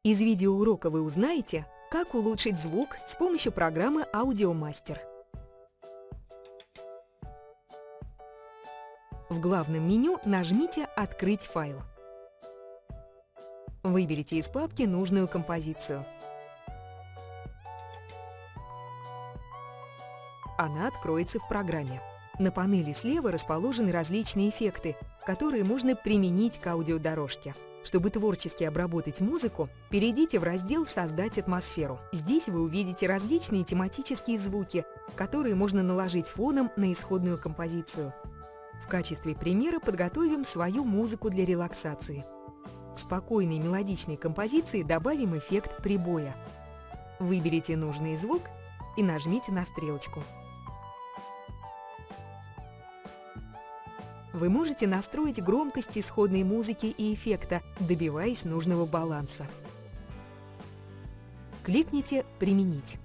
Из видеоурока вы узнаете, как улучшить звук с помощью программы Audiomaster. В главном меню нажмите «Открыть файл». Выберите из папки нужную композицию. Она откроется в программе. На панели слева расположены различные эффекты, которые можно применить к аудиодорожке. Чтобы творчески обработать музыку, перейдите в раздел «Создать атмосферу». Здесь вы увидите различные тематические звуки, которые можно наложить фоном на исходную композицию. В качестве примера подготовим свою музыку для релаксации. К спокойной мелодичной композиции добавим эффект прибоя. Выберите нужный звук и нажмите на стрелочку. Вы можете настроить громкость исходной музыки и эффекта, добиваясь нужного баланса. Кликните «Применить».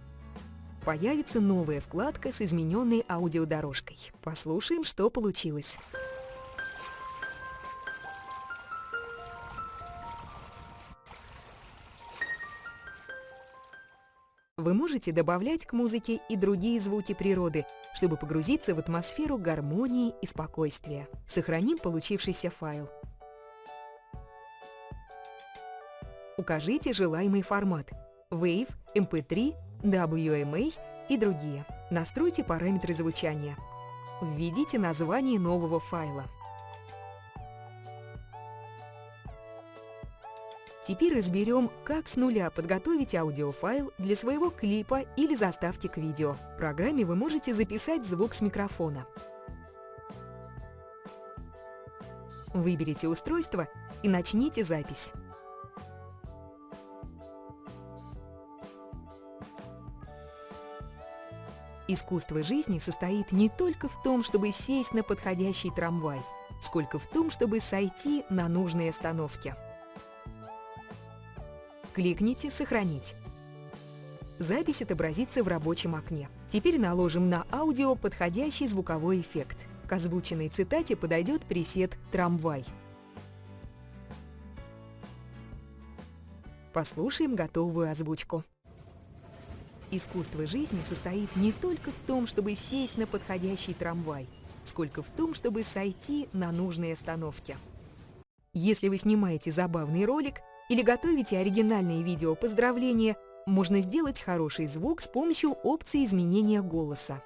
Появится новая вкладка с измененной аудиодорожкой. Послушаем, что получилось. Вы можете добавлять к музыке и другие звуки природы, чтобы погрузиться в атмосферу гармонии и спокойствия. Сохраним получившийся файл. Укажите желаемый формат – WAV, MP3, WMA и другие. Настройте параметры звучания. Введите название нового файла. Теперь разберем, как с нуля подготовить аудиофайл для своего клипа или заставки к видео. В программе вы можете записать звук с микрофона. Выберите устройство и начните запись. Искусство жизни состоит не только в том, чтобы сесть на подходящий трамвай, сколько в том, чтобы сойти на нужной остановке. Кликните «Сохранить». Запись отобразится в рабочем окне. Теперь наложим на аудио подходящий звуковой эффект. К озвученной цитате подойдет пресет «Трамвай». Послушаем готовую озвучку. Искусство жизни состоит не только в том, чтобы сесть на подходящий трамвай, сколько в том, чтобы сойти на нужной остановке. Если вы снимаете забавный ролик или готовите оригинальные видео поздравления, можно сделать хороший звук с помощью опции изменения голоса.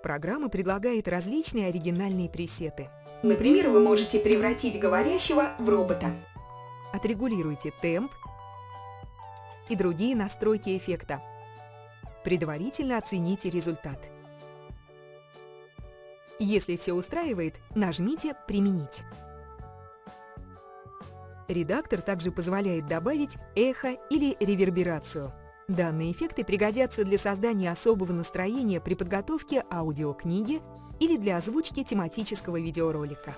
Программа предлагает различные оригинальные пресеты. Например, вы можете превратить говорящего в робота. Отрегулируйте темп и другие настройки эффекта. Предварительно оцените результат. Если все устраивает, нажмите «Применить». Редактор также позволяет добавить эхо или реверберацию. Данные эффекты пригодятся для создания особого настроения при подготовке аудиокниги или для озвучки тематического видеоролика.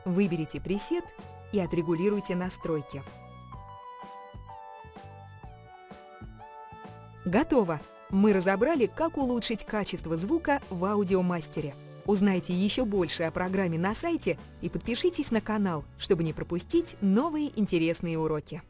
Выберите пресет и отрегулируйте настройки. Готово! Мы разобрали, как улучшить качество звука в Audiomaster. Узнайте еще больше о программе на сайте и подпишитесь на канал, чтобы не пропустить новые интересные уроки.